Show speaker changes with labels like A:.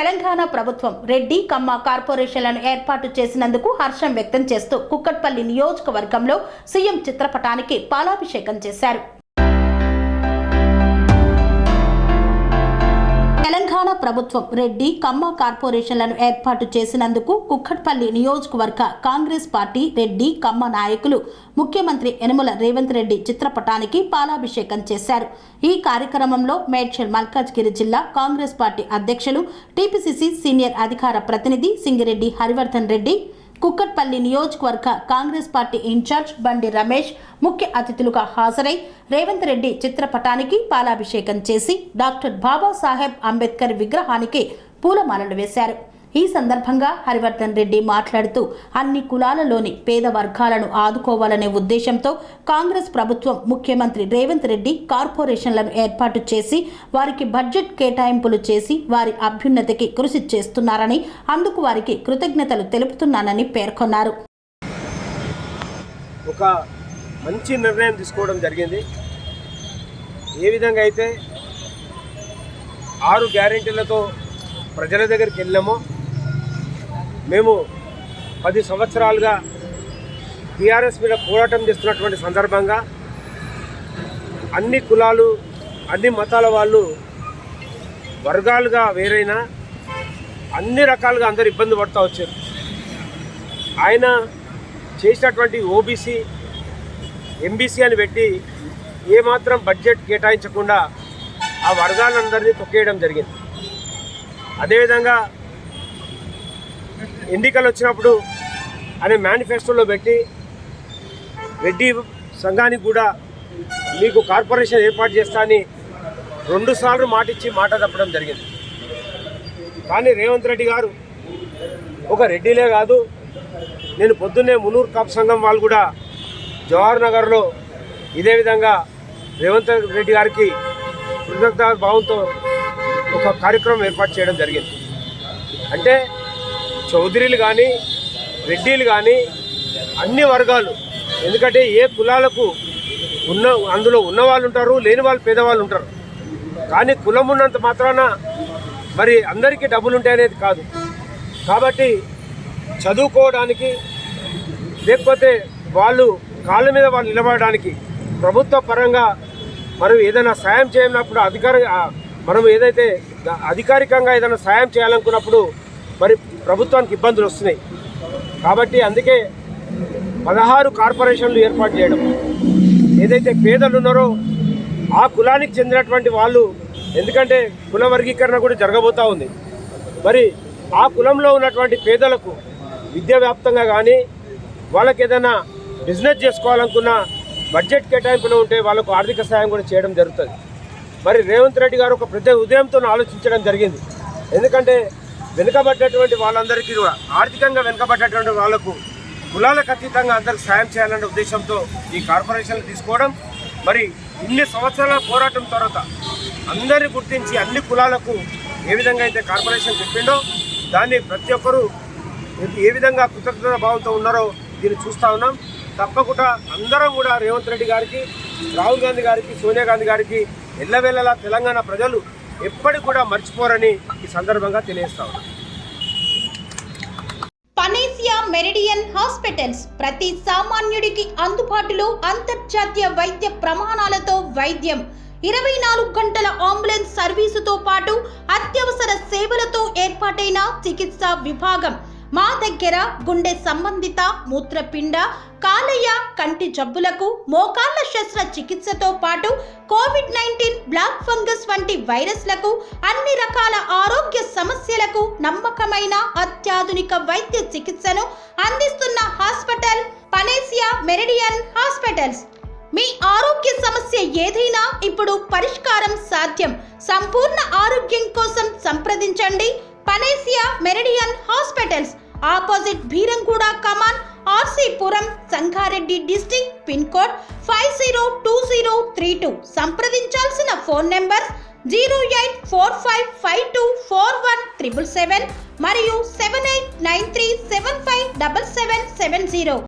A: తెలంగాణ ప్రభుత్వం రెడ్డి కమ్మ కార్పొరేషన్లను ఏర్పాటు చేసినందుకు హర్షం వ్యక్తం చేస్తూ కుక్కట్పల్లి నియోజకవర్గంలో సీఎం చిత్రపటానికి పాలాభిషేకం చేశారు. తెలంగాణ ప్రభుత్వం రెడ్డి కమ్మ కార్పొరేషన్లను ఏర్పాటు చేసినందుకు కుక్కట్పల్లి నియోజకవర్గ కాంగ్రెస్ పార్టీ రెడ్డి కమ్మ నాయకులు ముఖ్యమంత్రి యనమల రేవంత్ రెడ్డి చిత్రపటానికి పాలాభిషేకం చేశారు. ఈ కార్యక్రమంలో మేడ్చల్ మల్కాజ్గిరి జిల్లా కాంగ్రెస్ పార్టీ అధ్యక్షులు టీపీసీసీ సీనియర్ అధికార ప్రతినిధి సింగిరెడ్డి హరివర్ధన్ రెడ్డి, కుక్కట్పల్లి నియోజకవర్గ కాంగ్రెస్ పార్టీ ఇన్ఛార్జ్ బండి రమేష్ ముఖ్య అతిథులుగా హాజరై రేవంత్ రెడ్డి చిత్రపటానికి పాలాభిషేకం చేసి డాక్టర్ బాబాసాహెబ్ అంబేద్కర్ విగ్రహానికి పూలమాలలు వేశారు. ఈ సందర్భంగా హరివర్ధన్ రెడ్డి మాట్లాడుతూ అన్ని కులాలలోని పేద వర్గాలను ఆదుకోవాలనే ఉద్దేశంతో కాంగ్రెస్ ప్రభుత్వం ముఖ్యమంత్రి రేవంత్ రెడ్డి కార్పొరేషన్లను ఏర్పాటు చేసి వారికి బడ్జెట్ కేటాయింపులు చేసి వారి అభ్యున్నతికి కృషి చేస్తున్నారని, అందుకు వారికి కృతజ్ఞతలు తెలుపుతున్నానని పేర్కొన్నారు.
B: ఒక మంచి నిర్ణయం తీసుకోవడం జరిగింది. ఏ విధంగా అయితే 6 గ్యారెంటీలతో ప్రజల దగ్గరికి వెళ్ళామో, మేము 10 సంవత్సరాలుగా టీఆర్ఎస్ మీద పోరాటం చేస్తున్నటువంటి సందర్భంగా అన్ని కులాలు అన్ని మతాల వాళ్ళు వర్గాలుగా వేరైనా అన్ని రకాలుగా అందరు ఇబ్బంది పడుతూ వచ్చారు. ఆయన చేసినటువంటి ఓబీసీ ఎంబీసీ అని పెట్టి ఏమాత్రం బడ్జెట్ కేటాయించకుండా ఆ వర్గాలందరినీ తొక్కేయడం జరిగింది. అదేవిధంగా ఎన్నికలు వచ్చినప్పుడు అనే మేనిఫెస్టోలో పెట్టి రెడ్డి సంఘానికి కూడా మీకు కార్పొరేషన్ ఏర్పాటు చేస్తా అని 2 సార్లు మాట తప్పడం జరిగింది. కానీ రేవంత్ రెడ్డి గారు ఒక రెడ్డిలే కాదు, నేను పొద్దున్నే మునూర్ కాపు సంఘం వాళ్ళు కూడా జవహర్ నగర్లో ఇదే విధంగా రేవంత్ రెడ్డి గారికి కృతజ్ఞతా భావంతో ఒక కార్యక్రమం ఏర్పాటు చేయడం జరిగింది. అంటే చౌదరీలు కానీ రెడ్డిలు కానీ అన్ని వర్గాలు, ఎందుకంటే ఏ కులాలకు అందులో ఉన్నవాళ్ళు ఉంటారు, లేని వాళ్ళు పేదవాళ్ళు ఉంటారు. కానీ కులం ఉన్నంత మాత్రాన మరి అందరికీ డబ్బులు ఉంటాయనేది కాదు. కాబట్టి చదువుకోవడానికి లేకపోతే వాళ్ళు కాళ్ళ మీద వాళ్ళు నిలబడడానికి ప్రభుత్వ పరంగా మనం ఏదైనా సాయం చేయనప్పుడు మనం ఏదైతే అధికారికంగా ఏదైనా సాయం చేయాలనుకున్నప్పుడు మరి ప్రభుత్వానికి ఇబ్బందులు వస్తున్నాయి. కాబట్టి అందుకే 16 కార్పొరేషన్లు ఏర్పాటు చేయడం, ఏదైతే పేదలు ఉన్నారో ఆ కులానికి చెందినటువంటి వాళ్ళు, ఎందుకంటే కుల వర్గీకరణ కూడా జరగబోతూ ఉంది. మరి ఆ కులంలో ఉన్నటువంటి పేదలకు విద్యావ్యాప్తంగా కానీ వాళ్ళకి ఏదైనా బిజినెస్ చేసుకోవాలనుకున్న బడ్జెట్ కేటాయింపులు ఉంటే వాళ్ళకు ఆర్థిక సాయం కూడా చేయడం జరుగుతుంది. మరి రేవంత్ రెడ్డి గారు ఒక ప్రత్యేక ఉదయంతో ఆలోచించడం జరిగింది. ఎందుకంటే వెనుకబడ్డటువంటి వాళ్ళందరికీ కూడా ఆర్థికంగా వెనుకబడ్డటువంటి వాళ్లకు కులాలకు అతీతంగా అందరికి సాయం చేయాలనే ఉద్దేశంతో ఈ కార్పొరేషన్లు తీసుకోవడం, మరి ఇన్ని సంవత్సరాల పోరాటం తర్వాత అందరినీ గుర్తించి అన్ని కులాలకు ఏ విధంగా అయితే కార్పొరేషన్ చెప్పిండో దాన్ని ప్రతి ఒక్కరూ ఏ విధంగా కృతజ్ఞత భావంతో ఉన్నారో దీన్ని చూస్తూ ఉన్నాం. తప్పకుండా అందరం కూడా రేవంత్ రెడ్డి గారికి, రాహుల్ గాంధీ గారికి, సోనియా గాంధీ గారికి ఎల్లవేళలా తెలంగాణ ప్రజలు ఎప్పటికి కూడా మర్చిపోరని ఈ సందర్భంగా తెలియజేస్తా ఉన్నాం.
A: పనేసియా మెరిడియన్ హాస్పిటల్స్ ప్రతి సామాన్యుడికి అందుబాటులో అంతర్జాతీయ వైద్య ప్రమాణాలతో వైద్యం, 24 గంటల అంబులెన్స్ సర్వీసుతో పాటు అత్యవసర సేవలతో ఏర్పాటైన చికిత్సా విభాగం. మా దగ్గర గుండె సంబంధిత, మూత్రపిండ, కాలేయ, కంటి జబ్బులకు, మోకాళ్ల శస్త్రచికిత్సతో పాటు కోవిడ్-19, బ్లాక్ ఫంగస్ వంటి వైరస్లకు, అన్ని రకాల ఆరోగ్య సమస్యలకు నమ్మకమైన అత్యాధునిక వైద్య చికిత్సను అందిస్తున్న హాస్పిటల్ పనేసియా మెరిడియన్ హాస్పిటల్స్. మీ ఆరోగ్య సమస్య ఏదైనా ఇప్పుడు పరిష్కారం సాధ్యం. సంపూర్ణ ఆరోగ్యం కోసం సంప్రదించండి Panacea Meridian Hospitals, opposite Bheeramguda కమాన్, RC Puram, Sangareddy district, pin code 502032. సంప్రదించాల్సిన ఫోన్ నెంబర్ 0845524177 మరియు 7893757770.